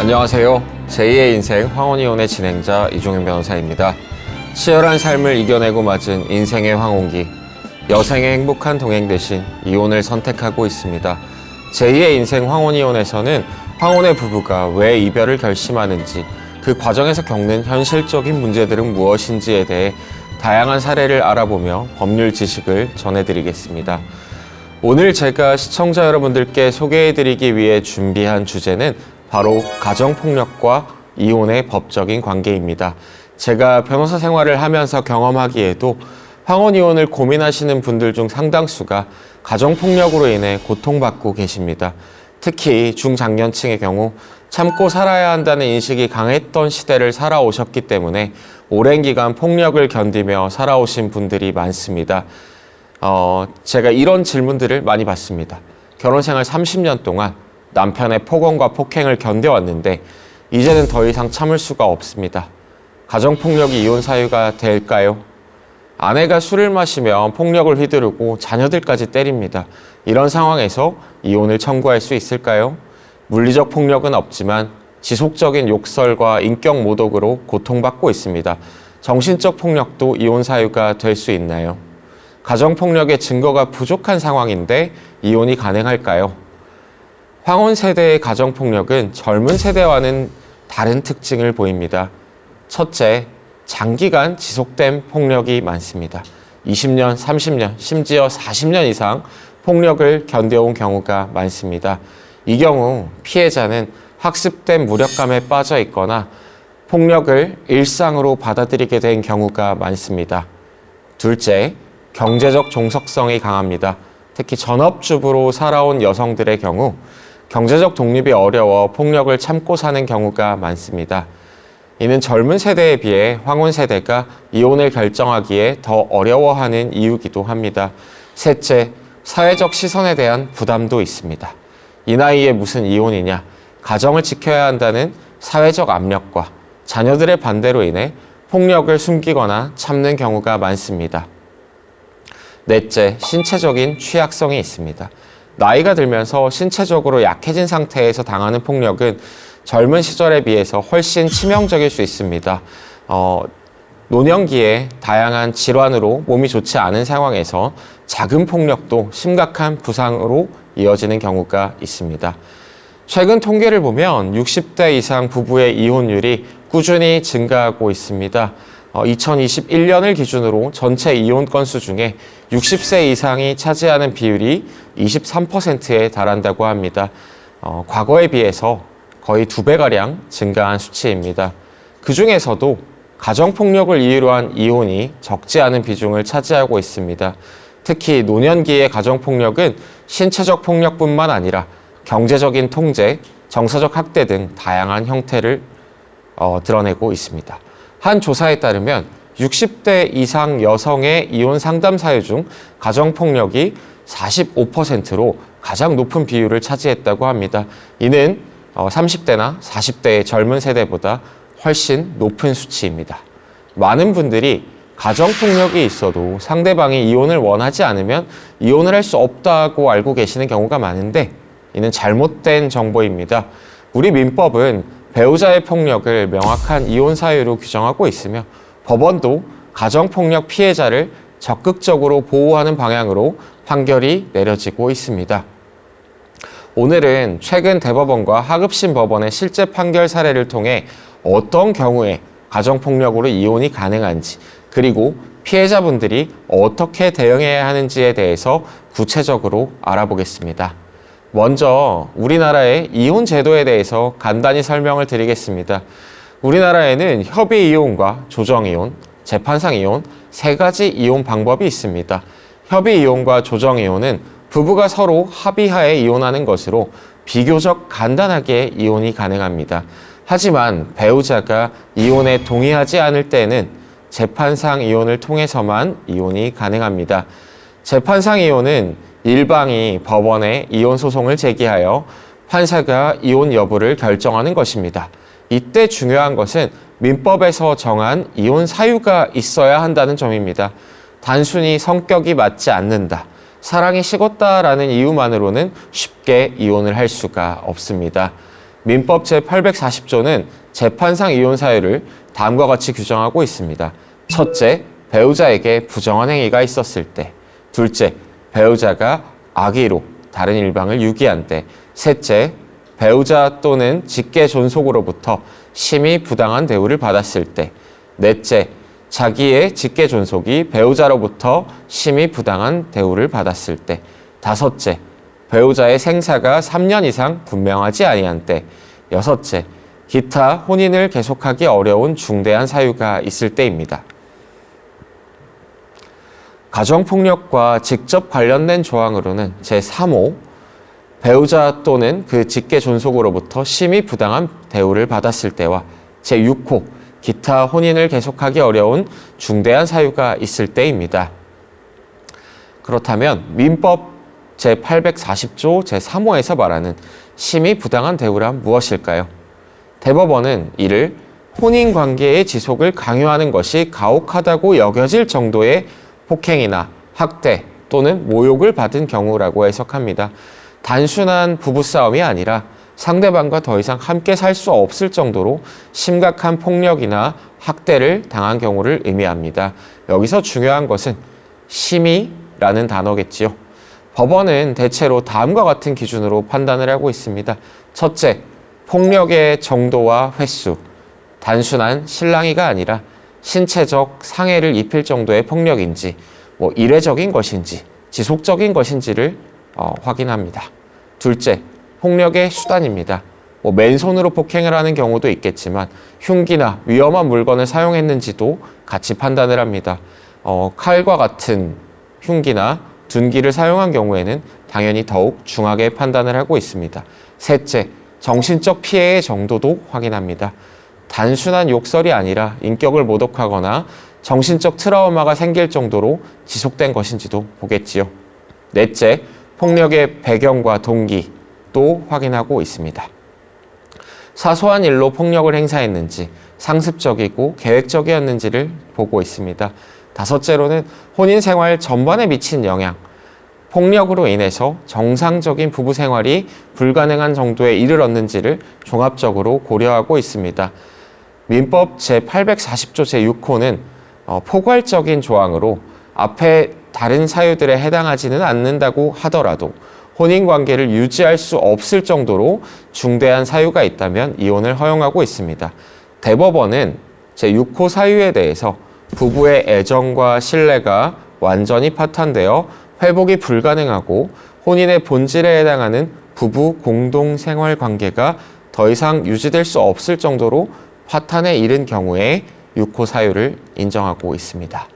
안녕하세요. 제2의 인생 황혼이혼의 진행자 이종현 변호사입니다. 치열한 삶을 이겨내고 맞은 인생의 황혼기. 여생의 행복한 동행 대신 이혼을 선택하고 있습니다. 제2의 인생 황혼이혼에서는 황혼의 부부가 왜 이별을 결심하는지, 그 과정에서 겪는 현실적인 문제들은 무엇인지에 대해 다양한 사례를 알아보며 법률 지식을 전해드리겠습니다. 오늘 제가 시청자 여러분들께 소개해드리기 위해 준비한 주제는 바로 가정폭력과 이혼의 법적인 관계입니다. 제가 변호사 생활을 하면서 경험하기에도 황혼이혼을 고민하시는 분들 중 상당수가 가정폭력으로 인해 고통받고 계십니다. 특히 중장년층의 경우 참고 살아야 한다는 인식이 강했던 시대를 살아오셨기 때문에 오랜 기간 폭력을 견디며 살아오신 분들이 많습니다. 제가 이런 질문들을 많이 받습니다. 결혼생활 30년 동안 남편의 폭언과 폭행을 견뎌왔는데 이제는 더 이상 참을 수가 없습니다. 가정폭력이 이혼 사유가 될까요? 아내가 술을 마시면 폭력을 휘두르고 자녀들까지 때립니다. 이런 상황에서 이혼을 청구할 수 있을까요? 물리적 폭력은 없지만 지속적인 욕설과 인격 모독으로 고통받고 있습니다. 정신적 폭력도 이혼 사유가 될 수 있나요? 가정폭력의 증거가 부족한 상황인데 이혼이 가능할까요? 황혼 세대의 가정폭력은 젊은 세대와는 다른 특징을 보입니다. 첫째, 장기간 지속된 폭력이 많습니다. 20년, 30년, 심지어 40년 이상 폭력을 견뎌온 경우가 많습니다. 이 경우 피해자는 학습된 무력감에 빠져 있거나 폭력을 일상으로 받아들이게 된 경우가 많습니다. 둘째, 경제적 종속성이 강합니다. 특히 전업주부로 살아온 여성들의 경우 경제적 독립이 어려워 폭력을 참고 사는 경우가 많습니다. 이는 젊은 세대에 비해 황혼 세대가 이혼을 결정하기에 더 어려워하는 이유이기도 합니다. 셋째, 사회적 시선에 대한 부담도 있습니다. 이 나이에 무슨 이혼이냐, 가정을 지켜야 한다는 사회적 압력과 자녀들의 반대로 인해 폭력을 숨기거나 참는 경우가 많습니다. 넷째, 신체적인 취약성이 있습니다. 나이가 들면서 신체적으로 약해진 상태에서 당하는 폭력은 젊은 시절에 비해서 훨씬 치명적일 수 있습니다. 노년기에 다양한 질환으로 몸이 좋지 않은 상황에서 작은 폭력도 심각한 부상으로 이어지는 경우가 있습니다. 최근 통계를 보면 60대 이상 부부의 이혼율이 꾸준히 증가하고 있습니다. 2021년을 기준으로 전체 이혼 건수 중에 60세 이상이 차지하는 비율이 23%에 달한다고 합니다. 과거에 비해서 거의 2배가량 증가한 수치입니다. 그 중에서도 가정폭력을 이유로 한 이혼이 적지 않은 비중을 차지하고 있습니다. 특히 노년기의 가정폭력은 신체적 폭력뿐만 아니라 경제적인 통제, 정서적 학대 등 다양한 형태를 드러내고 있습니다. 한 조사에 따르면 60대 이상 여성의 이혼 상담 사유 중 가정폭력이 45%로 가장 높은 비율을 차지했다고 합니다. 이는 30대나 40대의 젊은 세대보다 훨씬 높은 수치입니다. 많은 분들이 가정폭력이 있어도 상대방이 이혼을 원하지 않으면 이혼을 할 수 없다고 알고 계시는 경우가 많은데 이는 잘못된 정보입니다. 우리 민법은 배우자의 폭력을 명확한 이혼 사유로 규정하고 있으며 법원도 가정폭력 피해자를 적극적으로 보호하는 방향으로 판결이 내려지고 있습니다. 오늘은 최근 대법원과 하급심 법원의 실제 판결 사례를 통해 어떤 경우에 가정폭력으로 이혼이 가능한지, 그리고 피해자분들이 어떻게 대응해야 하는지에 대해서 구체적으로 알아보겠습니다. 먼저 우리나라의 이혼 제도에 대해서 간단히 설명을 드리겠습니다. 우리나라에는 협의-이혼과 조정-이혼, 재판상-이혼 세 가지 이혼 방법이 있습니다. 협의-이혼과 조정-이혼은 부부가 서로 합의하에 이혼하는 것으로 비교적 간단하게 이혼이 가능합니다. 하지만 배우자가 이혼에 동의하지 않을 때는 재판상 이혼을 통해서만 이혼이 가능합니다. 재판상 이혼은 일방이 법원에 이혼 소송을 제기하여 판사가 이혼 여부를 결정하는 것입니다. 이때 중요한 것은 민법에서 정한 이혼 사유가 있어야 한다는 점입니다. 단순히 성격이 맞지 않는다, 사랑이 식었다라는 이유만으로는 쉽게 이혼을 할 수가 없습니다. 민법 제840조는 재판상 이혼 사유를 다음과 같이 규정하고 있습니다. 첫째, 배우자에게 부정한 행위가 있었을 때. 둘째, 배우자가 악의로 다른 일방을 유기한 때. 셋째, 배우자 또는 직계 존속으로부터 심히 부당한 대우를 받았을 때. 넷째, 자기의 직계 존속이 배우자로부터 심히 부당한 대우를 받았을 때. 다섯째, 배우자의 생사가 3년 이상 분명하지 아니한 때. 여섯째, 기타 혼인을 계속하기 어려운 중대한 사유가 있을 때입니다. 가정폭력과 직접 관련된 조항으로는 제3호, 배우자 또는 그 직계 존속으로부터 심히 부당한 대우를 받았을 때와 제6호, 기타 혼인을 계속하기 어려운 중대한 사유가 있을 때입니다. 그렇다면 민법 제840조 제3호에서 말하는 심히 부당한 대우란 무엇일까요? 대법원은 이를 혼인관계의 지속을 강요하는 것이 가혹하다고 여겨질 정도의 폭행이나 학대 또는 모욕을 받은 경우라고 해석합니다. 단순한 부부싸움이 아니라 상대방과 더 이상 함께 살 수 없을 정도로 심각한 폭력이나 학대를 당한 경우를 의미합니다. 여기서 중요한 것은 심히라는 단어겠지요. 법원은 대체로 다음과 같은 기준으로 판단을 하고 있습니다. 첫째, 폭력의 정도와 횟수. 단순한 실랑이가 아니라 신체적 상해를 입힐 정도의 폭력인지, 일회적인 것인지, 지속적인 것인지를 확인합니다. 둘째, 폭력의 수단입니다. 맨손으로 폭행을 하는 경우도 있겠지만 흉기나 위험한 물건을 사용했는지도 같이 판단을 합니다. 칼과 같은 흉기나 둔기를 사용한 경우에는 당연히 더욱 중하게 판단을 하고 있습니다. 셋째, 정신적 피해의 정도도 확인합니다. 단순한 욕설이 아니라 인격을 모독하거나 정신적 트라우마가 생길 정도로 지속된 것인지도 보겠지요. 넷째, 폭력의 배경과 동기도 확인하고 있습니다. 사소한 일로 폭력을 행사했는지, 상습적이고 계획적이었는지를 보고 있습니다. 다섯째로는 혼인 생활 전반에 미친 영향, 폭력으로 인해서 정상적인 부부 생활이 불가능한 정도에 이르렀는지를 종합적으로 고려하고 있습니다. 민법 제840조 제6호는 포괄적인 조항으로 앞에 다른 사유들에 해당하지는 않는다고 하더라도 혼인관계를 유지할 수 없을 정도로 중대한 사유가 있다면 이혼을 허용하고 있습니다. 대법원은 제6호 사유에 대해서 부부의 애정과 신뢰가 완전히 파탄되어 회복이 불가능하고 혼인의 본질에 해당하는 부부 공동생활 관계가 더 이상 유지될 수 없을 정도로 파탄에 이른 경우에 6호 사유를 인정하고 있습니다.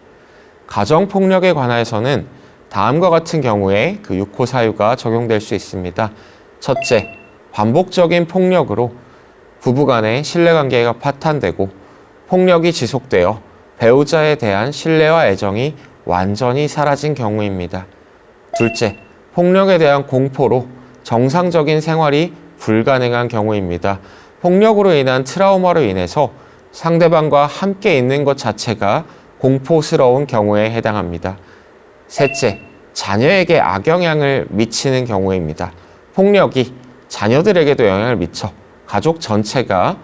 가정폭력에 관해서는 다음과 같은 경우에 그 6호 사유가 적용될 수 있습니다. 첫째, 반복적인 폭력으로 부부간의 신뢰관계가 파탄되고 폭력이 지속되어 배우자에 대한 신뢰와 애정이 완전히 사라진 경우입니다. 둘째, 폭력에 대한 공포로 정상적인 생활이 불가능한 경우입니다. 폭력으로 인한 트라우마로 인해서 상대방과 함께 있는 것 자체가 공포스러운 경우에 해당합니다. 셋째, 자녀에게 악영향을 미치는 경우입니다. 폭력이 자녀들에게도 영향을 미쳐 가족 전체가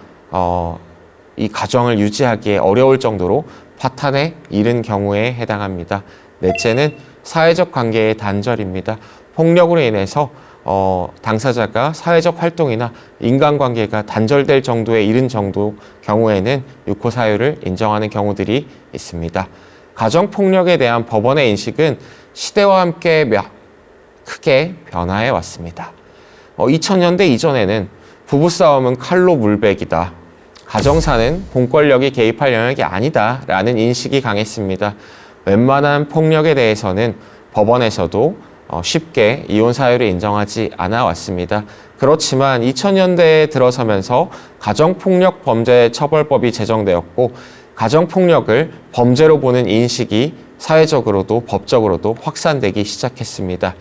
이 가정을 유지하기에 어려울 정도로 파탄에 이른 경우에 해당합니다. 넷째는 사회적 관계의 단절입니다. 폭력으로 인해서 당사자가 사회적 활동이나 인간관계가 단절될 정도에 이른 정도 경우에는 6호 사유를 인정하는 경우들이 있습니다. 가정폭력에 대한 법원의 인식은 시대와 함께 크게 변화해 왔습니다. 2000년대 이전에는 부부싸움은 칼로 물베기다, 가정사는 공권력이 개입할 영역이 아니다 라는 인식이 강했습니다. 웬만한 폭력에 대해서는 법원에서도 쉽게 이혼 사유를 인정하지 않아 왔습니다. 그렇지만 2000년대에 들어서면서 가정폭력 범죄 처벌법이 제정되었고 가정폭력을 범죄로 보는 인식이 사회적으로도 법적으로도 확산되기 시작했습니다.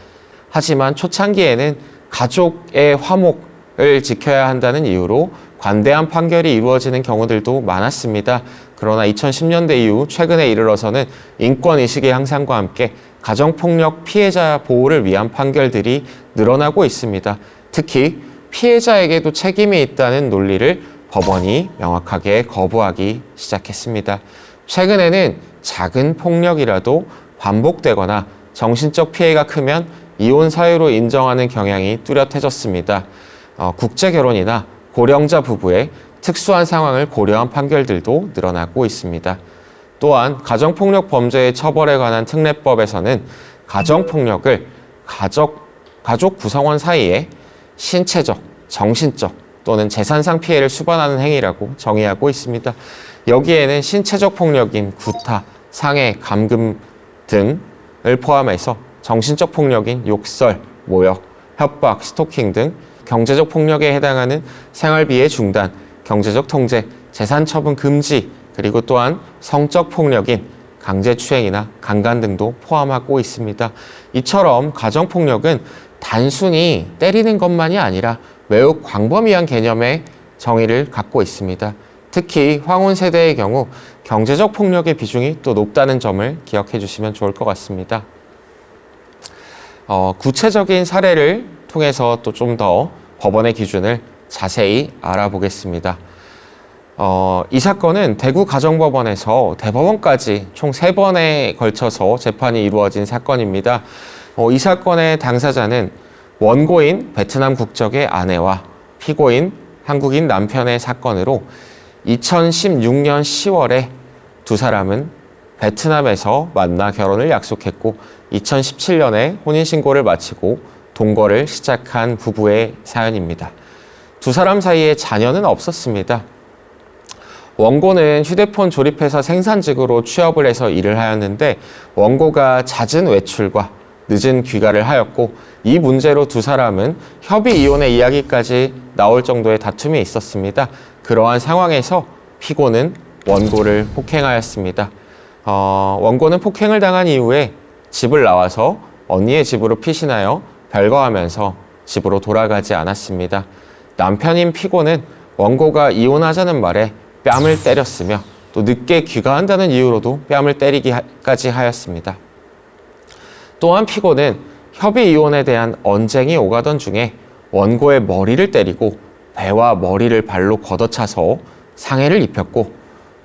하지만 초창기에는 가족의 화목을 지켜야 한다는 이유로 관대한 판결이 이루어지는 경우들도 많았습니다. 그러나 2010년대 이후 최근에 이르러서는 인권의식의 향상과 함께 가정폭력 피해자 보호를 위한 판결들이 늘어나고 있습니다. 특히 피해자에게도 책임이 있다는 논리를 법원이 명확하게 거부하기 시작했습니다. 최근에는 작은 폭력이라도 반복되거나 정신적 피해가 크면 이혼 사유로 인정하는 경향이 뚜렷해졌습니다. 국제결혼이나 고령자 부부의 특수한 상황을 고려한 판결들도 늘어나고 있습니다. 또한 가정폭력 범죄의 처벌에 관한 특례법에서는 가정폭력을 가족 구성원 사이에 신체적, 정신적 또는 재산상 피해를 수반하는 행위라고 정의하고 있습니다. 여기에는 신체적 폭력인 구타, 상해, 감금 등을 포함해서 정신적 폭력인 욕설, 모욕, 협박, 스토킹 등 경제적 폭력에 해당하는 생활비의 중단, 경제적 통제, 재산 처분 금지, 그리고 또한 성적 폭력인 강제추행이나 강간 등도 포함하고 있습니다. 이처럼 가정폭력은 단순히 때리는 것만이 아니라 매우 광범위한 개념의 정의를 갖고 있습니다. 특히 황혼 세대의 경우 경제적 폭력의 비중이 또 높다는 점을 기억해 주시면 좋을 것 같습니다. 구체적인 사례를 통해서 또 좀 더 법원의 기준을 자세히 알아보겠습니다. 이 사건은 대구가정법원에서 대법원까지 총 3번에 걸쳐서 재판이 이루어진 사건입니다. 이 사건의 당사자는 원고인 베트남 국적의 아내와 피고인 한국인 남편의 사건으로 2016년 10월에 두 사람은 베트남에서 만나 결혼을 약속했고 2017년에 혼인신고를 마치고 동거를 시작한 부부의 사연입니다. 두 사람 사이에 자녀는 없었습니다. 원고는 휴대폰 조립회사 생산직으로 취업을 해서 일을 하였는데 원고가 잦은 외출과 늦은 귀가를 하였고 이 문제로 두 사람은 협의 이혼의 이야기까지 나올 정도의 다툼이 있었습니다. 그러한 상황에서 피고는 원고를 폭행하였습니다. 원고는 폭행을 당한 이후에 집을 나와서 언니의 집으로 피신하여 별거하면서 집으로 돌아가지 않았습니다. 남편인 피고는 원고가 이혼하자는 말에 뺨을 때렸으며 또 늦게 귀가한다는 이유로도 뺨을 때리기까지 하였습니다. 또한 피고는 협의 이혼에 대한 언쟁이 오가던 중에 원고의 머리를 때리고 배와 머리를 발로 걷어차서 상해를 입혔고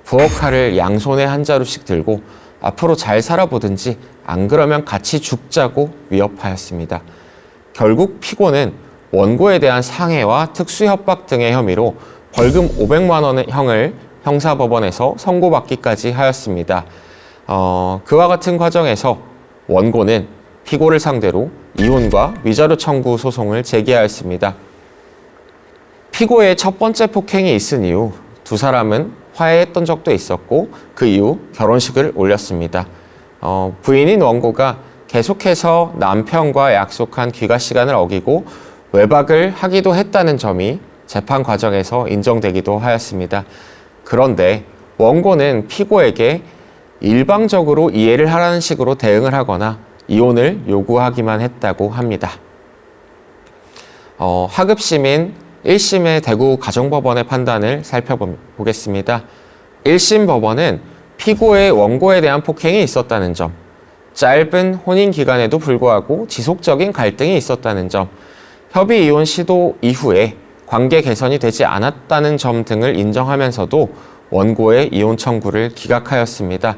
부엌칼을 양손에 한 자루씩 들고 앞으로 잘 살아보든지 안 그러면 같이 죽자고 위협하였습니다. 결국 피고는 원고에 대한 상해와 특수협박 등의 혐의로 벌금 500만 원의 형을 형사법원에서 선고받기까지 하였습니다. 그와 같은 과정에서 원고는 피고를 상대로 이혼과 위자료 청구 소송을 제기하였습니다. 피고의 첫 번째 폭행이 있은 이후 두 사람은 화해했던 적도 있었고 그 이후 결혼식을 올렸습니다. 부인인 원고가 계속해서 남편과 약속한 귀가 시간을 어기고 외박을 하기도 했다는 점이 재판 과정에서 인정되기도 하였습니다. 그런데 원고는 피고에게 일방적으로 이해를 하라는 식으로 대응을 하거나 이혼을 요구하기만 했다고 합니다. 하급심인 1심의 대구가정법원의 판단을 살펴보겠습니다. 1심 법원은 피고의 원고에 대한 폭행이 있었다는 점, 짧은 혼인 기간에도 불구하고 지속적인 갈등이 있었다는 점, 협의 이혼 시도 이후에 관계 개선이 되지 않았다는 점 등을 인정하면서도 원고의 이혼 청구를 기각하였습니다.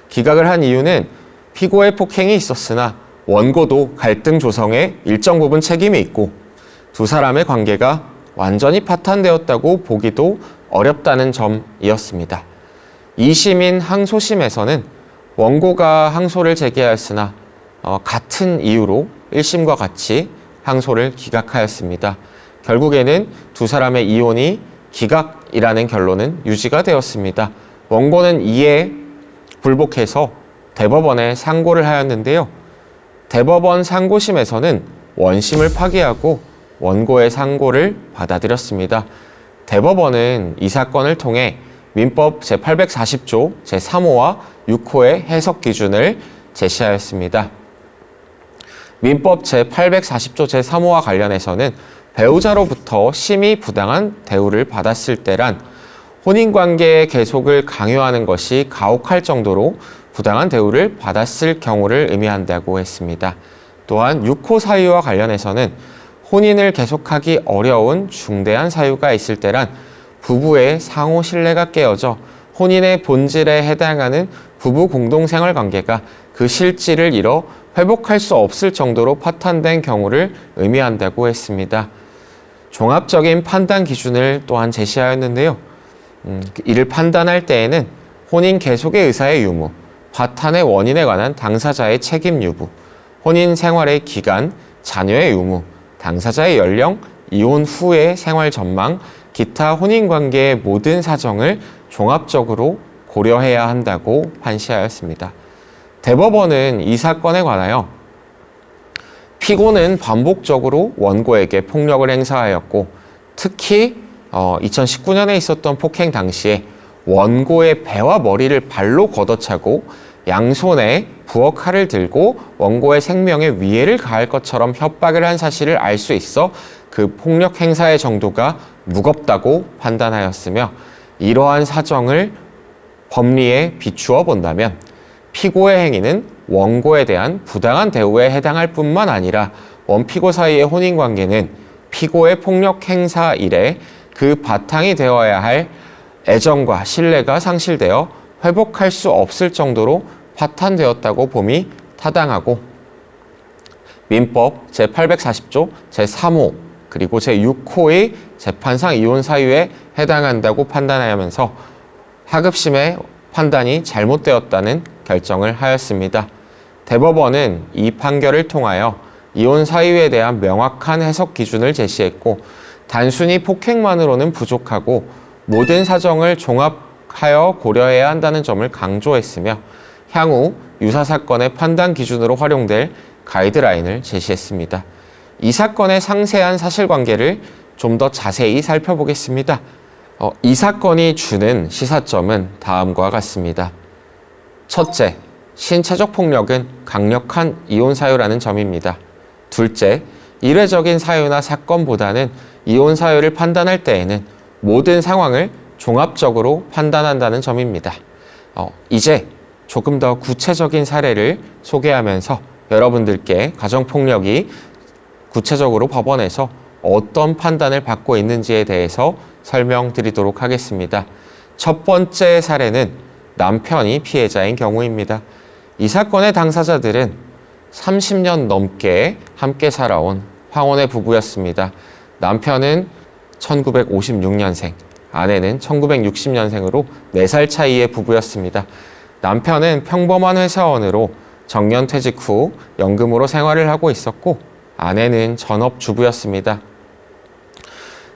기각을 한 이유는 피고의 폭행이 있었으나 원고도 갈등 조성에 일정 부분 책임이 있고 두 사람의 관계가 완전히 파탄되었다고 보기도 어렵다는 점이었습니다. 2심인 항소심에서는 원고가 항소를 제기하였으나 같은 이유로 1심과 같이 항소를 기각하였습니다. 결국에는 두 사람의 이혼이 기각이라는 결론은 유지가 되었습니다. 원고는 이에 불복해서 대법원에 상고를 하였는데요. 대법원 상고심에서는 원심을 파기하고 원고의 상고를 받아들였습니다. 대법원은 이 사건을 통해 민법 제840조 제3호와 6호의 해석 기준을 제시하였습니다. 민법 제840조 제3호와 관련해서는 배우자로부터 심히 부당한 대우를 받았을 때란 혼인관계의 계속을 강요하는 것이 가혹할 정도로 부당한 대우를 받았을 경우를 의미한다고 했습니다. 또한 6호 사유와 관련해서는 혼인을 계속하기 어려운 중대한 사유가 있을 때란 부부의 상호 신뢰가 깨어져 혼인의 본질에 해당하는 부부 공동생활 관계가 그 실질을 잃어 회복할 수 없을 정도로 파탄된 경우를 의미한다고 했습니다. 종합적인 판단 기준을 또한 제시하였는데요. 이를 판단할 때에는 혼인 계속의 의사의 유무, 파탄의 원인에 관한 당사자의 책임 유무, 혼인 생활의 기간, 자녀의 유무, 당사자의 연령, 이혼 후의 생활 전망, 기타 혼인관계의 모든 사정을 종합적으로 고려해야 한다고 판시하였습니다. 대법원은 이 사건에 관하여 피고는 반복적으로 원고에게 폭력을 행사하였고 특히 2019년에 있었던 폭행 당시에 원고의 배와 머리를 발로 걷어차고 양손에 부엌 칼을 들고 원고의 생명에 위해를 가할 것처럼 협박을 한 사실을 알 수 있어 그 폭력 행사의 정도가 무겁다고 판단하였으며 이러한 사정을 법리에 비추어 본다면 피고의 행위는 원고에 대한 부당한 대우에 해당할 뿐만 아니라 원피고 사이의 혼인관계는 피고의 폭력 행사 이래 그 바탕이 되어야 할 애정과 신뢰가 상실되어 회복할 수 없을 정도로 파탄되었다고 봄이 타당하고 민법 제840조 제3호 그리고 제6호의 재판상 이혼 사유에 해당한다고 판단하면서 하급심의 판단이 잘못되었다는 결정을 하였습니다. 대법원은 이 판결을 통하여 이혼 사유에 대한 명확한 해석 기준을 제시했고 단순히 폭행만으로는 부족하고 모든 사정을 종합하여 고려해야 한다는 점을 강조했으며 향후 유사사건의 판단 기준으로 활용될 가이드라인을 제시했습니다. 이 사건의 상세한 사실관계를 좀 더 자세히 살펴보겠습니다. 이 사건이 주는 시사점은 다음과 같습니다. 첫째, 신체적 폭력은 강력한 이혼 사유라는 점입니다. 둘째, 일회적인 사유나 사건보다는 이혼 사유를 판단할 때에는 모든 상황을 종합적으로 판단한다는 점입니다. 이제 조금 더 구체적인 사례를 소개하면서 여러분들께 가정폭력이 구체적으로 법원에서 어떤 판단을 받고 있는지에 대해서 설명드리도록 하겠습니다. 첫 번째 사례는 남편이 피해자인 경우입니다. 이 사건의 당사자들은 30년 넘게 함께 살아온 황혼의 부부였습니다. 남편은 1956년생, 아내는 1960년생으로 4살 차이의 부부였습니다. 남편은 평범한 회사원으로 정년퇴직 후 연금으로 생활을 하고 있었고 아내는 전업주부였습니다.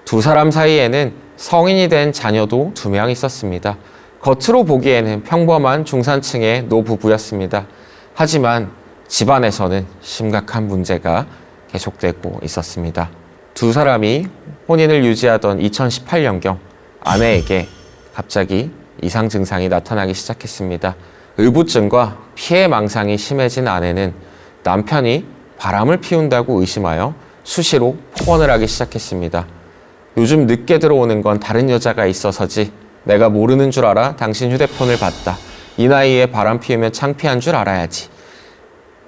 두 사람 사이에는 성인이 된 자녀도 2명 있었습니다. 겉으로 보기에는 평범한 중산층의 노부부였습니다. 하지만 집안에서는 심각한 문제가 계속되고 있었습니다. 두 사람이 혼인을 유지하던 2018년경 아내에게 갑자기 이상 증상이 나타나기 시작했습니다. 의부증과 피해 망상이 심해진 아내는 남편이 바람을 피운다고 의심하여 수시로 폭언을 하기 시작했습니다. 요즘 늦게 들어오는 건 다른 여자가 있어서지 내가 모르는 줄 알아 당신 휴대폰을 봤다. 이 나이에 바람 피우면 창피한 줄 알아야지.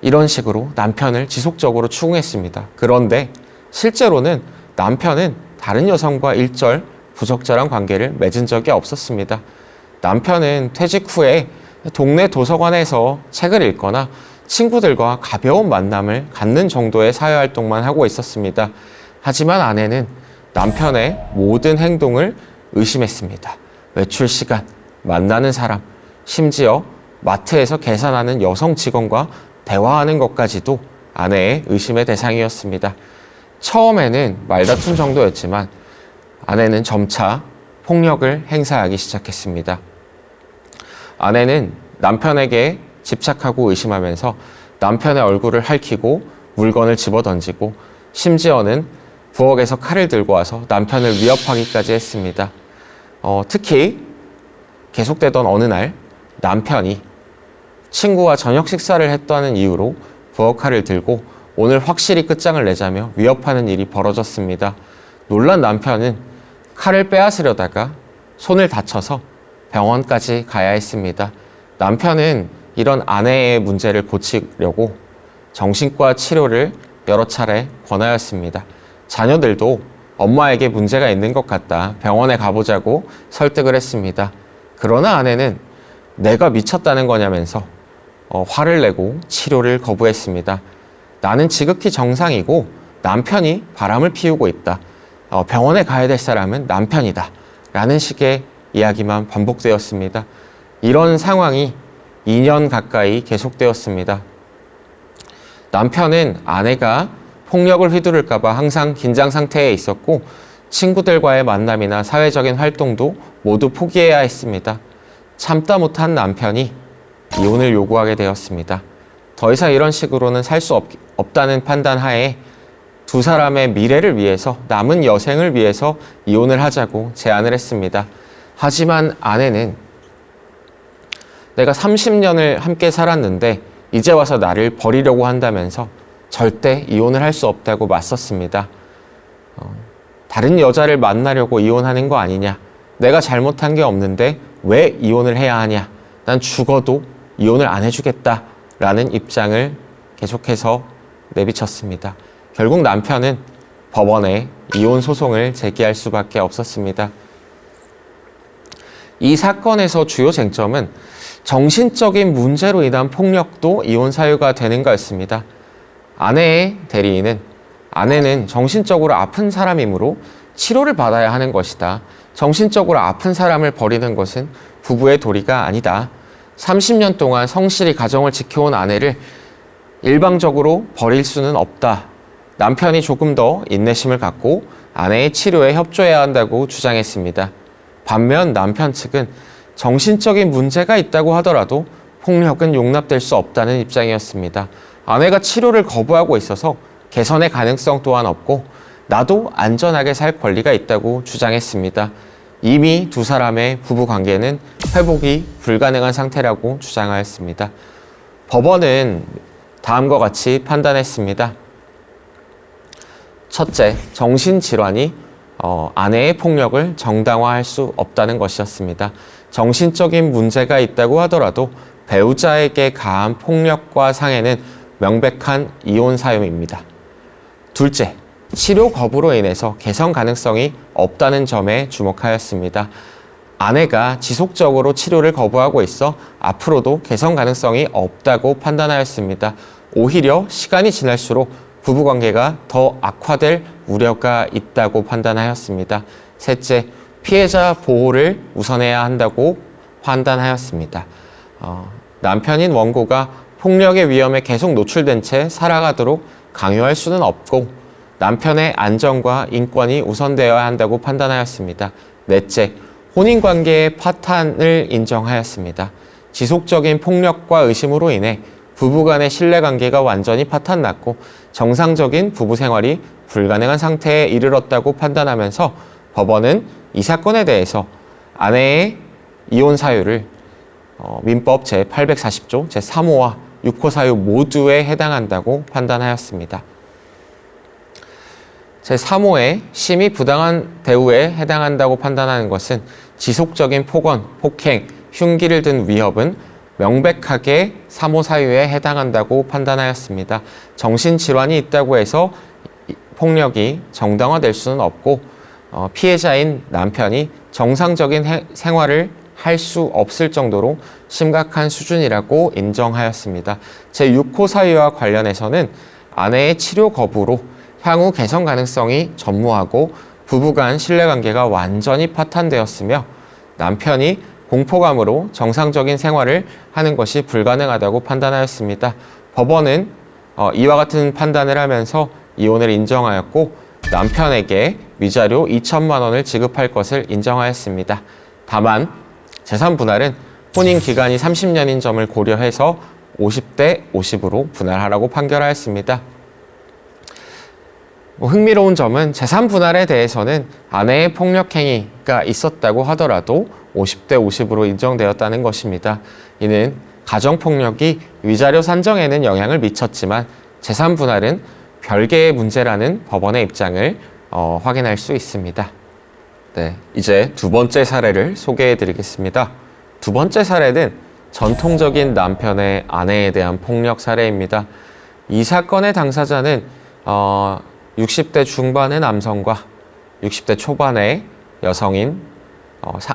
이런 식으로 남편을 지속적으로 추궁했습니다. 그런데 실제로는 남편은 다른 여성과 일절 부적절한 관계를 맺은 적이 없었습니다. 남편은 퇴직 후에 동네 도서관에서 책을 읽거나 친구들과 가벼운 만남을 갖는 정도의 사회활동만 하고 있었습니다. 하지만 아내는 남편의 모든 행동을 의심했습니다. 외출 시간, 만나는 사람, 심지어 마트에서 계산하는 여성 직원과 대화하는 것까지도 아내의 의심의 대상이었습니다. 처음에는 말다툼 정도였지만 아내는 점차 폭력을 행사하기 시작했습니다. 아내는 남편에게 집착하고 의심하면서 남편의 얼굴을 핥히고 물건을 집어던지고 심지어는 부엌에서 칼을 들고 와서 남편을 위협하기까지 했습니다. 특히 계속되던 어느 날 남편이 친구와 저녁 식사를 했다는 이유로 부엌 칼을 들고 오늘 확실히 끝장을 내자며 위협하는 일이 벌어졌습니다. 놀란 남편은 칼을 빼앗으려다가 손을 다쳐서 병원까지 가야 했습니다. 남편은 이런 아내의 문제를 고치려고 정신과 치료를 여러 차례 권하였습니다. 자녀들도 엄마에게 문제가 있는 것 같다. 병원에 가보자고 설득을 했습니다. 그러나 아내는 내가 미쳤다는 거냐면서 화를 내고 치료를 거부했습니다. 나는 지극히 정상이고 남편이 바람을 피우고 있다. 병원에 가야 될 사람은 남편이다. 라는 식의 이야기만 반복되었습니다. 이런 상황이 2년 가까이 계속되었습니다. 남편은 아내가 폭력을 휘두를까봐 항상 긴장 상태에 있었고 친구들과의 만남이나 사회적인 활동도 모두 포기해야 했습니다. 참다 못한 남편이 이혼을 요구하게 되었습니다. 더 이상 이런 식으로는 살 수 없다는 판단 하에 두 사람의 미래를 위해서, 남은 여생을 위해서 이혼을 하자고 제안을 했습니다. 하지만 아내는 내가 30년을 함께 살았는데 이제 와서 나를 버리려고 한다면서 절대 이혼을 할 수 없다고 맞섰습니다. 다른 여자를 만나려고 이혼하는 거 아니냐? 내가 잘못한 게 없는데 왜 이혼을 해야 하냐? 난 죽어도 이혼을 안 해주겠다. 라는 입장을 계속해서 내비쳤습니다. 결국 남편은 법원에 이혼 소송을 제기할 수밖에 없었습니다. 이 사건에서 주요 쟁점은 정신적인 문제로 인한 폭력도 이혼 사유가 되는 거였습니다. 아내의 대리인은 아내는 정신적으로 아픈 사람이므로 치료를 받아야 하는 것이다. 정신적으로 아픈 사람을 버리는 것은 부부의 도리가 아니다. 30년 동안 성실히 가정을 지켜온 아내를 일방적으로 버릴 수는 없다. 남편이 조금 더 인내심을 갖고 아내의 치료에 협조해야 한다고 주장했습니다. 반면 남편 측은 정신적인 문제가 있다고 하더라도 폭력은 용납될 수 없다는 입장이었습니다. 아내가 치료를 거부하고 있어서 개선의 가능성 또한 없고 나도 안전하게 살 권리가 있다고 주장했습니다. 이미 두 사람의 부부 관계는 회복이 불가능한 상태라고 주장하였습니다. 법원은 다음과 같이 판단했습니다. 첫째, 정신질환이 아내의 폭력을 정당화할 수 없다는 것이었습니다. 정신적인 문제가 있다고 하더라도 배우자에게 가한 폭력과 상해는 명백한 이혼 사유입니다. 둘째, 치료 거부로 인해서 개선 가능성이 없다는 점에 주목하였습니다. 아내가 지속적으로 치료를 거부하고 있어 앞으로도 개선 가능성이 없다고 판단하였습니다. 오히려 시간이 지날수록 부부관계가 더 악화될 우려가 있다고 판단하였습니다. 셋째, 피해자 보호를 우선해야 한다고 판단하였습니다. 남편인 원고가 폭력의 위험에 계속 노출된 채 살아가도록 강요할 수는 없고 남편의 안전과 인권이 우선되어야 한다고 판단하였습니다. 넷째, 혼인관계의 파탄을 인정하였습니다. 지속적인 폭력과 의심으로 인해 부부간의 신뢰관계가 완전히 파탄났고 정상적인 부부 생활이 불가능한 상태에 이르렀다고 판단하면서 법원은 이 사건에 대해서 아내의 이혼 사유를 민법 제840조 제3호와 6호 사유 모두에 해당한다고 판단하였습니다. 제3호의 심히 부당한 대우에 해당한다고 판단하는 것은 지속적인 폭언, 폭행, 흉기를 든 위협은 명백하게 3호 사유에 해당한다고 판단하였습니다. 정신질환이 있다고 해서 폭력이 정당화될 수는 없고 피해자인 남편이 정상적인 생활을 할 수 없을 정도로 심각한 수준이라고 인정하였습니다. 제6호 사유와 관련해서는 아내의 치료 거부로 향후 개선 가능성이 전무하고 부부간 신뢰관계가 완전히 파탄되었으며 남편이 공포감으로 정상적인 생활을 하는 것이 불가능하다고 판단하였습니다. 법원은 이와 같은 판단을 하면서 이혼을 인정하였고 남편에게 위자료 2천만 원을 지급할 것을 인정하였습니다. 다만 재산 분할은 혼인 기간이 30년인 점을 고려해서 50대 50으로 분할하라고 판결하였습니다. 흥미로운 점은 재산 분할에 대해서는 아내의 폭력 행위가 있었다고 하더라도 50대 50으로 인정되었다는 것입니다. 이는 가정폭력이 위자료 산정에는 영향을 미쳤지만 재산 분할은 별개의 문제라는 법원의 입장을 확인할 수 있습니다. 네, 이제 두 번째 사례를 소개해 드리겠습니다. 두 번째 사례는 전통적인 남편의 아내에 대한 폭력 사례입니다. 이 사건의 당사자는 60대 중반의 남성과 60대 초반의 여성인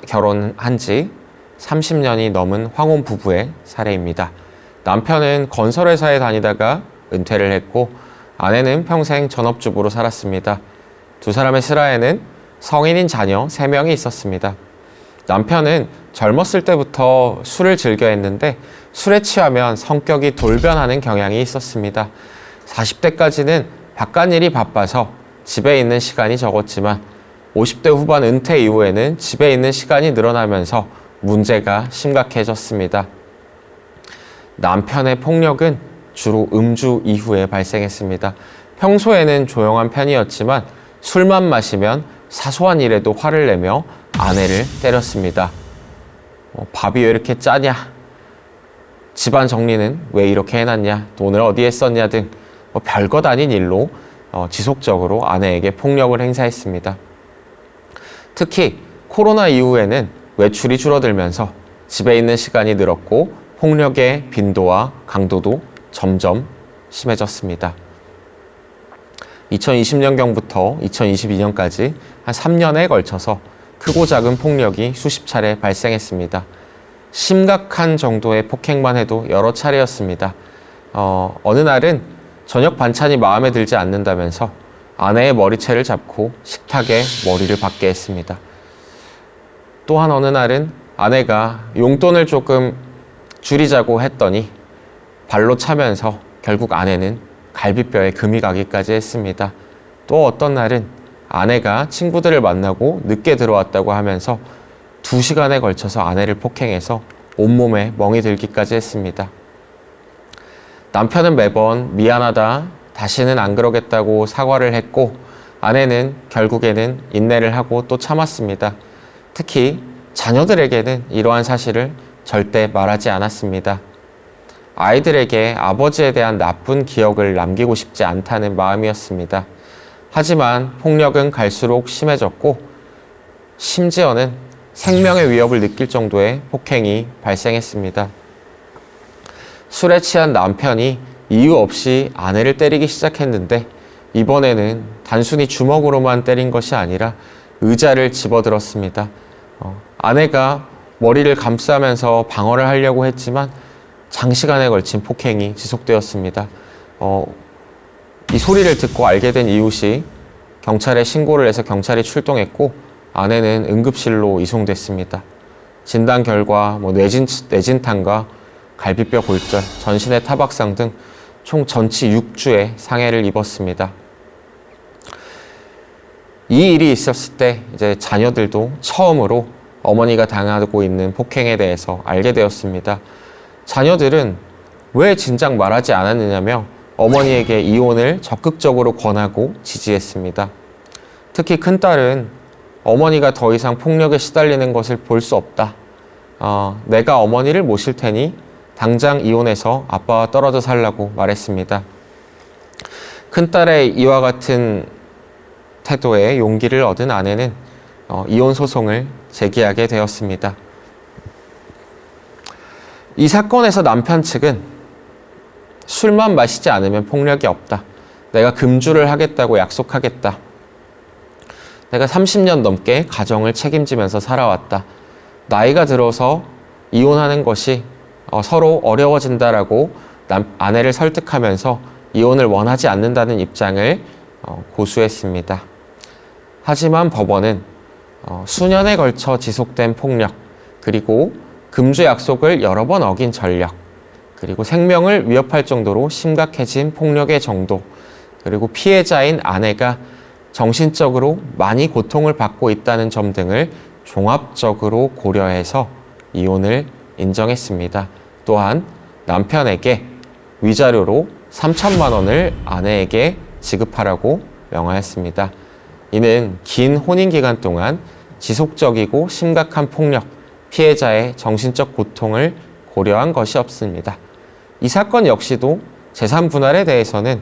결혼한 지 30년이 넘은 황혼 부부의 사례입니다. 남편은 건설회사에 다니다가 은퇴를 했고 아내는 평생 전업주부로 살았습니다. 두 사람의 슬하에는 성인인 자녀 3명이 있었습니다. 남편은 젊었을 때부터 술을 즐겨 했는데 술에 취하면 성격이 돌변하는 경향이 있었습니다. 40대까지는 바깥일이 바빠서 집에 있는 시간이 적었지만 50대 후반 은퇴 이후에는 집에 있는 시간이 늘어나면서 문제가 심각해졌습니다. 남편의 폭력은 주로 음주 이후에 발생했습니다. 평소에는 조용한 편이었지만 술만 마시면 사소한 일에도 화를 내며 아내를 때렸습니다. 밥이 왜 이렇게 짜냐? 집안 정리는 왜 이렇게 해놨냐? 돈을 어디에 썼냐? 등 별것 아닌 일로 지속적으로 아내에게 폭력을 행사했습니다. 특히 코로나 이후에는 외출이 줄어들면서 집에 있는 시간이 늘었고 폭력의 빈도와 강도도 점점 심해졌습니다. 2020년경부터 2022년까지 한 3년에 걸쳐서 크고 작은 폭력이 수십 차례 발생했습니다. 심각한 정도의 폭행만 해도 여러 차례였습니다. 어느 날은 저녁 반찬이 마음에 들지 않는다면서 아내의 머리채를 잡고 식탁에 머리를 박게 했습니다. 또한 어느 날은 아내가 용돈을 조금 줄이자고 했더니 발로 차면서 결국 아내는 갈비뼈에 금이 가기까지 했습니다. 또 어떤 날은 아내가 친구들을 만나고 늦게 들어왔다고 하면서 2시간에 걸쳐서 아내를 폭행해서 온몸에 멍이 들기까지 했습니다. 남편은 매번 미안하다, 다시는 안 그러겠다고 사과를 했고 아내는 결국에는 인내를 하고 또 참았습니다. 특히 자녀들에게는 이러한 사실을 절대 말하지 않았습니다. 아이들에게 아버지에 대한 나쁜 기억을 남기고 싶지 않다는 마음이었습니다. 하지만 폭력은 갈수록 심해졌고 심지어는 생명의 위협을 느낄 정도의 폭행이 발생했습니다. 술에 취한 남편이 이유 없이 아내를 때리기 시작했는데 이번에는 단순히 주먹으로만 때린 것이 아니라 의자를 집어들었습니다. 아내가 머리를 감싸면서 방어를 하려고 했지만 장시간에 걸친 폭행이 지속되었습니다. 이 소리를 듣고 알게 된 이웃이 경찰에 신고를 해서 경찰이 출동했고 아내는 응급실로 이송됐습니다. 진단 결과 뇌진탕과 갈비뼈 골절, 전신의 타박상 등 총 전치 6주의 상해를 입었습니다. 이 일이 있었을 때 이제 자녀들도 처음으로 어머니가 당하고 있는 폭행에 대해서 알게 되었습니다. 자녀들은 왜 진작 말하지 않았느냐며 어머니에게 이혼을 적극적으로 권하고 지지했습니다. 특히 큰딸은 어머니가 더 이상 폭력에 시달리는 것을 볼 수 없다. 내가 어머니를 모실 테니 당장 이혼해서 아빠와 떨어져 살라고 말했습니다. 큰딸의 이와 같은 태도에 용기를 얻은 아내는 이혼 소송을 제기하게 되었습니다. 이 사건에서 남편 측은 술만 마시지 않으면 폭력이 없다. 내가 금주를 하겠다고 약속하겠다. 내가 30년 넘게 가정을 책임지면서 살아왔다. 나이가 들어서 이혼하는 것이 서로 어려워진다라고 아내를 설득하면서 이혼을 원하지 않는다는 입장을 고수했습니다. 하지만 법원은 수년에 걸쳐 지속된 폭력, 그리고 금주 약속을 여러 번 어긴 전력, 그리고 생명을 위협할 정도로 심각해진 폭력의 정도, 그리고 피해자인 아내가 정신적으로 많이 고통을 받고 있다는 점 등을 종합적으로 고려해서 이혼을 인정했습니다. 또한 남편에게 위자료로 3천만 원을 아내에게 지급하라고 명하였습니다. 이는 긴 혼인 기간 동안 지속적이고 심각한 폭력, 피해자의 정신적 고통을 고려한 것이 없습니다. 이 사건 역시도 재산 분할에 대해서는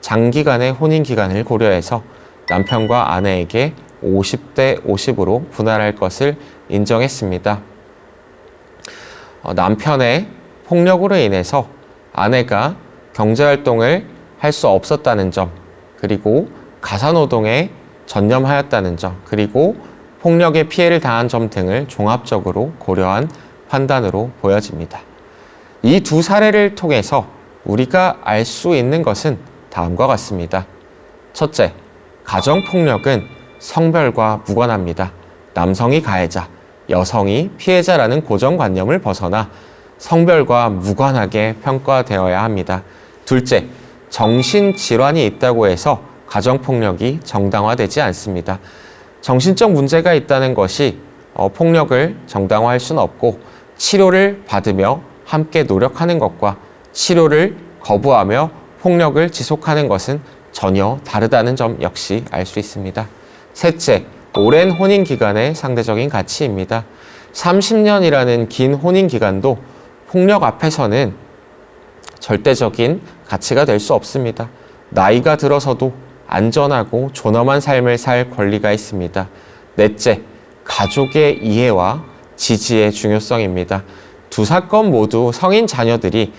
장기간의 혼인 기간을 고려해서 남편과 아내에게 50대 50으로 분할할 것을 인정했습니다. 남편의 폭력으로 인해서 아내가 경제활동을 할 수 없었다는 점, 그리고 가사노동에 전념하였다는 점, 그리고 폭력에 피해를 당한 점 등을 종합적으로 고려한 판단으로 보여집니다. 이 두 사례를 통해서 우리가 알 수 있는 것은 다음과 같습니다. 첫째, 가정폭력은 성별과 무관합니다. 남성이 가해자, 여성이 피해자라는 고정관념을 벗어나 성별과 무관하게 평가되어야 합니다. 둘째, 정신질환이 있다고 해서 가정폭력이 정당화되지 않습니다. 정신적 문제가 있다는 것이 폭력을 정당화할 수는 없고, 치료를 받으며 함께 노력하는 것과 치료를 거부하며 폭력을 지속하는 것은 전혀 다르다는 점 역시 알 수 있습니다. 셋째, 오랜 혼인 기간의 상대적인 가치입니다. 30년이라는 긴 혼인 기간도 폭력 앞에서는 절대적인 가치가 될 수 없습니다. 나이가 들어서도 안전하고 존엄한 삶을 살 권리가 있습니다. 넷째, 가족의 이해와 지지의 중요성입니다. 두 사건 모두 성인 자녀들이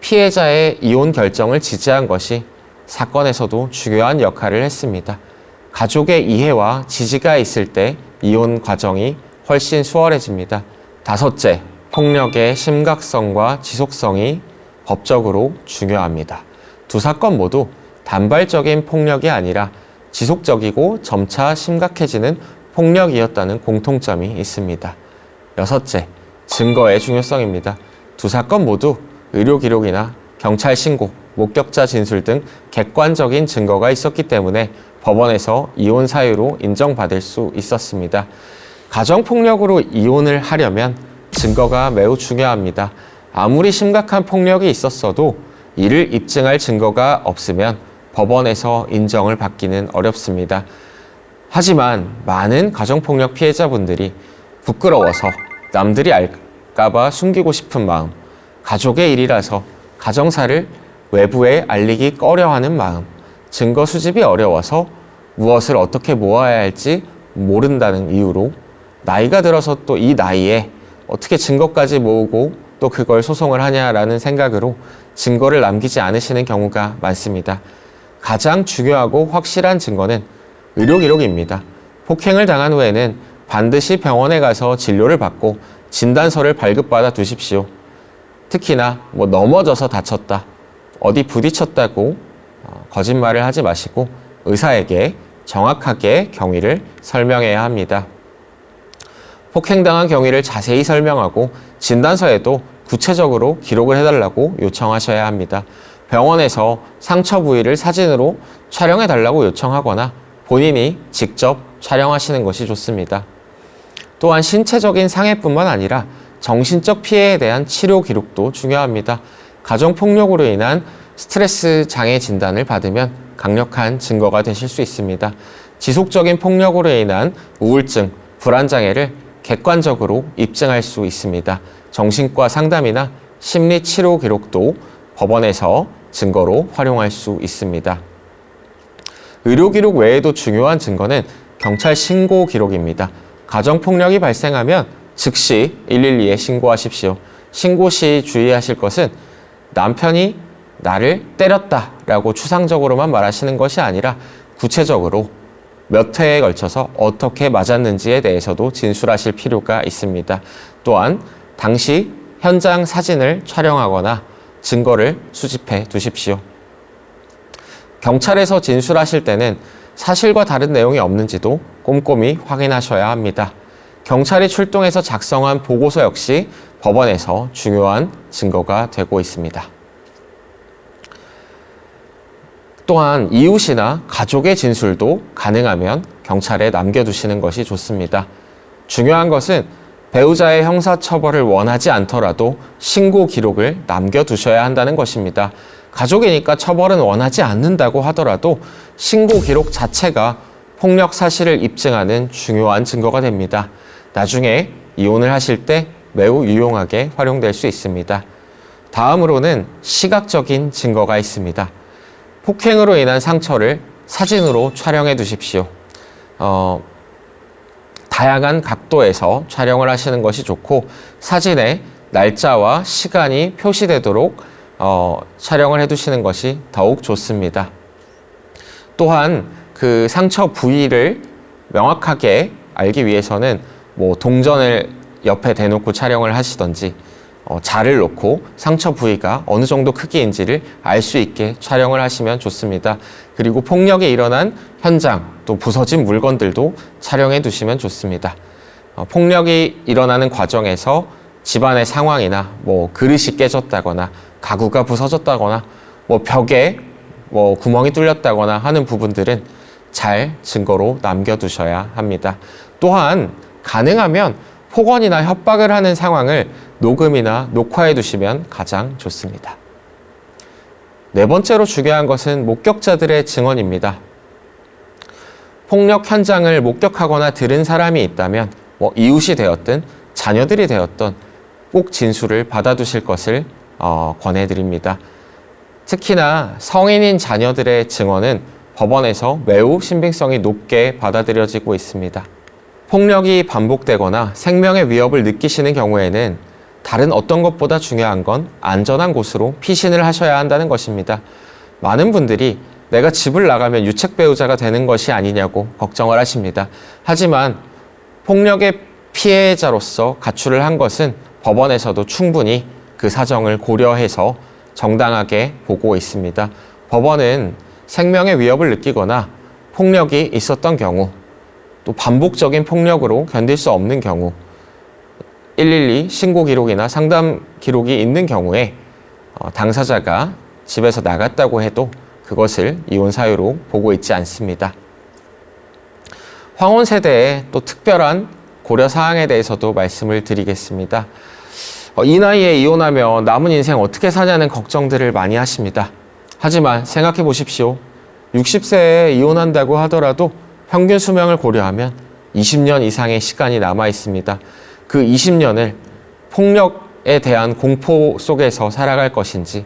피해자의 이혼 결정을 지지한 것이 사건에서도 중요한 역할을 했습니다. 가족의 이해와 지지가 있을 때 이혼 과정이 훨씬 수월해집니다. 다섯째, 폭력의 심각성과 지속성이 법적으로 중요합니다. 두 사건 모두 단발적인 폭력이 아니라 지속적이고 점차 심각해지는 폭력이었다는 공통점이 있습니다. 여섯째, 증거의 중요성입니다. 두 사건 모두 의료 기록이나 경찰 신고, 목격자 진술 등 객관적인 증거가 있었기 때문에 법원에서 이혼 사유로 인정받을 수 있었습니다. 가정폭력으로 이혼을 하려면 증거가 매우 중요합니다. 아무리 심각한 폭력이 있었어도 이를 입증할 증거가 없으면 법원에서 인정을 받기는 어렵습니다. 하지만 많은 가정폭력 피해자분들이 부끄러워서 남들이 알까봐 숨기고 싶은 마음, 가족의 일이라서 가정사를 외부에 알리기 꺼려하는 마음, 증거 수집이 어려워서 무엇을 어떻게 모아야 할지 모른다는 이유로 나이가 들어서 또 이 나이에 어떻게 증거까지 모으고 또 그걸 소송을 하냐라는 생각으로 증거를 남기지 않으시는 경우가 많습니다. 가장 중요하고 확실한 증거는 의료 기록입니다. 폭행을 당한 후에는 반드시 병원에 가서 진료를 받고 진단서를 발급받아 두십시오. 특히나 넘어져서 다쳤다, 어디 부딪혔다고 거짓말을 하지 마시고 의사에게 정확하게 경위를 설명해야 합니다. 폭행당한 경위를 자세히 설명하고 진단서에도 구체적으로 기록을 해달라고 요청하셔야 합니다. 병원에서 상처 부위를 사진으로 촬영해달라고 요청하거나 본인이 직접 촬영하시는 것이 좋습니다. 또한 신체적인 상해뿐만 아니라 정신적 피해에 대한 치료 기록도 중요합니다. 가정폭력으로 인한 스트레스 장애 진단을 받으면 강력한 증거가 되실 수 있습니다. 지속적인 폭력으로 인한 우울증, 불안장애를 객관적으로 입증할 수 있습니다. 정신과 상담이나 심리치료 기록도 법원에서 증거로 활용할 수 있습니다. 의료 기록 외에도 중요한 증거는 경찰 신고 기록입니다. 가정폭력이 발생하면 즉시 112에 신고하십시오. 신고 시 주의하실 것은 남편이 나를 때렸다라고 추상적으로만 말하시는 것이 아니라 구체적으로 몇 회에 걸쳐서 어떻게 맞았는지에 대해서도 진술하실 필요가 있습니다. 또한 당시 현장 사진을 촬영하거나 증거를 수집해 두십시오. 경찰에서 진술하실 때는 사실과 다른 내용이 없는지도 꼼꼼히 확인하셔야 합니다. 경찰이 출동해서 작성한 보고서 역시 법원에서 중요한 증거가 되고 있습니다. 또한 이웃이나 가족의 진술도 가능하면 경찰에 남겨두시는 것이 좋습니다. 중요한 것은 배우자의 형사처벌을 원하지 않더라도 신고 기록을 남겨두셔야 한다는 것입니다. 가족이니까 처벌은 원하지 않는다고 하더라도 신고 기록 자체가 폭력 사실을 입증하는 중요한 증거가 됩니다. 나중에 이혼을 하실 때 매우 유용하게 활용될 수 있습니다. 다음으로는 시각적인 증거가 있습니다. 폭행으로 인한 상처를 사진으로 촬영해 두십시오. 다양한 각도에서 촬영을 하시는 것이 좋고 사진에 날짜와 시간이 표시되도록 촬영을 해두시는 것이 더욱 좋습니다. 또한 그 상처 부위를 명확하게 알기 위해서는 뭐 동전을 옆에 대놓고 촬영을 하시던지 자를 놓고 상처 부위가 어느 정도 크기인지를 알 수 있게 촬영을 하시면 좋습니다. 그리고 폭력이 일어난 현장, 또 부서진 물건들도 촬영해 두시면 좋습니다. 폭력이 일어나는 과정에서 집안의 상황이나 뭐 그릇이 깨졌다거나 가구가 부서졌다거나 뭐 벽에 뭐 구멍이 뚫렸다거나 하는 부분들은 잘 증거로 남겨두셔야 합니다. 또한 가능하면 폭언이나 협박을 하는 상황을 녹음이나 녹화해 두시면 가장 좋습니다. 네 번째로 중요한 것은 목격자들의 증언입니다. 폭력 현장을 목격하거나 들은 사람이 있다면 뭐 이웃이 되었든 자녀들이 되었든 꼭 진술을 받아두실 것을 권해드립니다. 특히나 성인인 자녀들의 증언은 법원에서 매우 신빙성이 높게 받아들여지고 있습니다. 폭력이 반복되거나 생명의 위협을 느끼시는 경우에는 다른 어떤 것보다 중요한 건 안전한 곳으로 피신을 하셔야 한다는 것입니다. 많은 분들이 내가 집을 나가면 유책 배우자가 되는 것이 아니냐고 걱정을 하십니다. 하지만 폭력의 피해자로서 가출을 한 것은 법원에서도 충분히 그 사정을 고려해서 정당하게 보고 있습니다. 법원은 생명의 위협을 느끼거나 폭력이 있었던 경우, 또 반복적인 폭력으로 견딜 수 없는 경우, 112 신고 기록이나 상담 기록이 있는 경우에 당사자가 집에서 나갔다고 해도 그것을 이혼 사유로 보고 있지 않습니다. 황혼 세대의 또 특별한 고려 사항에 대해서도 말씀을 드리겠습니다. 이 나이에 이혼하면 남은 인생 어떻게 사냐는 걱정들을 많이 하십니다. 하지만 생각해 보십시오. 60세에 이혼한다고 하더라도 평균 수명을 고려하면 20년 이상의 시간이 남아 있습니다. 그 20년을 폭력에 대한 공포 속에서 살아갈 것인지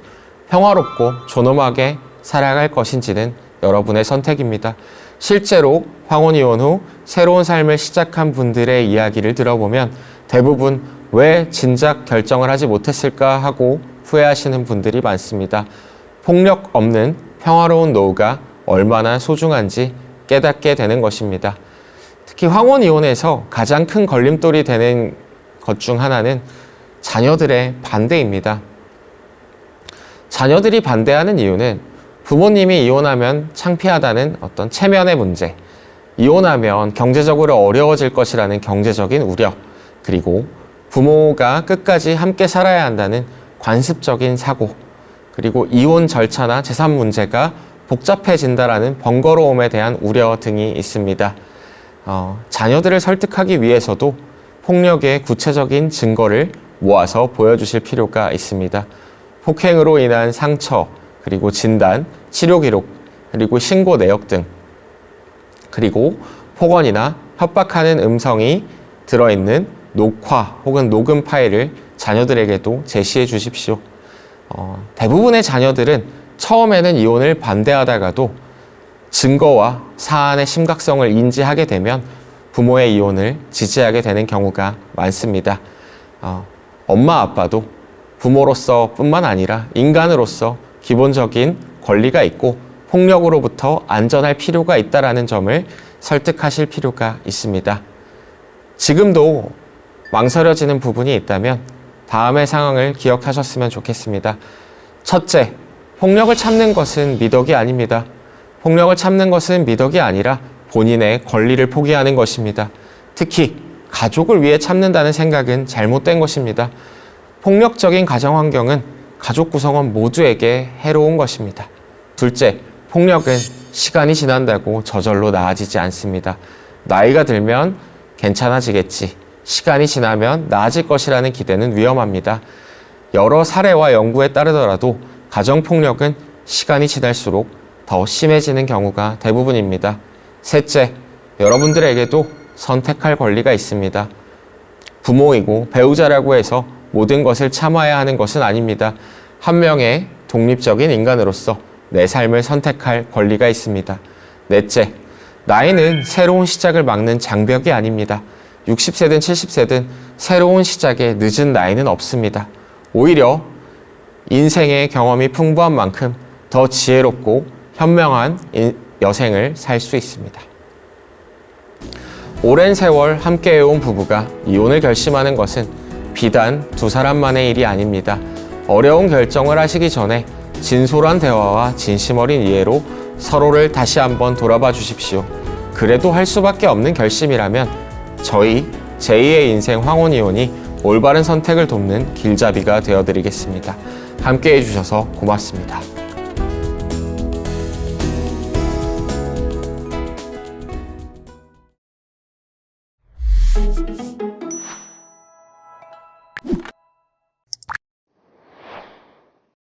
평화롭고 존엄하게 살아갈 것인지는 여러분의 선택입니다. 실제로 황혼 이혼 후 새로운 삶을 시작한 분들의 이야기를 들어보면 대부분 왜 진작 결정을 하지 못했을까 하고 후회하시는 분들이 많습니다. 폭력 없는 평화로운 노후가 얼마나 소중한지 깨닫게 되는 것입니다. 특히 황혼 이혼에서 가장 큰 걸림돌이 되는 것 중 하나는 자녀들의 반대입니다. 자녀들이 반대하는 이유는 부모님이 이혼하면 창피하다는 어떤 체면의 문제, 이혼하면 경제적으로 어려워질 것이라는 경제적인 우려, 그리고 부모가 끝까지 함께 살아야 한다는 관습적인 사고, 그리고 이혼 절차나 재산 문제가 복잡해진다라는 번거로움에 대한 우려 등이 있습니다. 자녀들을 설득하기 위해서도 폭력의 구체적인 증거를 모아서 보여주실 필요가 있습니다. 폭행으로 인한 상처, 그리고 진단, 치료 기록, 그리고 신고 내역 등, 그리고 폭언이나 협박하는 음성이 들어있는 녹화 혹은 녹음 파일을 자녀들에게도 제시해 주십시오. 대부분의 자녀들은 처음에는 이혼을 반대하다가도 증거와 사안의 심각성을 인지하게 되면 부모의 이혼을 지지하게 되는 경우가 많습니다. 엄마 아빠도 부모로서 뿐만 아니라 인간으로서 기본적인 권리가 있고 폭력으로부터 안전할 필요가 있다는 점을 설득하실 필요가 있습니다. 지금도 망설여지는 부분이 있다면 다음의 상황을 기억하셨으면 좋겠습니다. 첫째, 폭력을 참는 것은 미덕이 아닙니다. 폭력을 참는 것은 미덕이 아니라 본인의 권리를 포기하는 것입니다. 특히 가족을 위해 참는다는 생각은 잘못된 것입니다. 폭력적인 가정 환경은 가족 구성원 모두에게 해로운 것입니다. 둘째, 폭력은 시간이 지난다고 저절로 나아지지 않습니다. 나이가 들면 괜찮아지겠지, 시간이 지나면 나아질 것이라는 기대는 위험합니다. 여러 사례와 연구에 따르더라도 가정폭력은 시간이 지날수록 더 심해지는 경우가 대부분입니다. 셋째, 여러분들에게도 선택할 권리가 있습니다. 부모이고 배우자라고 해서 모든 것을 참아야 하는 것은 아닙니다. 한 명의 독립적인 인간으로서 내 삶을 선택할 권리가 있습니다. 넷째, 나이는 새로운 시작을 막는 장벽이 아닙니다. 60세든 70세든 새로운 시작에 늦은 나이는 없습니다. 오히려 인생의 경험이 풍부한 만큼 더 지혜롭고 현명한 여생을 살 수 있습니다. 오랜 세월 함께해온 부부가 이혼을 결심하는 것은 비단 두 사람만의 일이 아닙니다. 어려운 결정을 하시기 전에 진솔한 대화와 진심 어린 이해로 서로를 다시 한번 돌아봐 주십시오. 그래도 할 수밖에 없는 결심이라면 저희 제2의 인생 황혼이혼이 올바른 선택을 돕는 길잡이가 되어드리겠습니다. 함께 해주셔서 고맙습니다.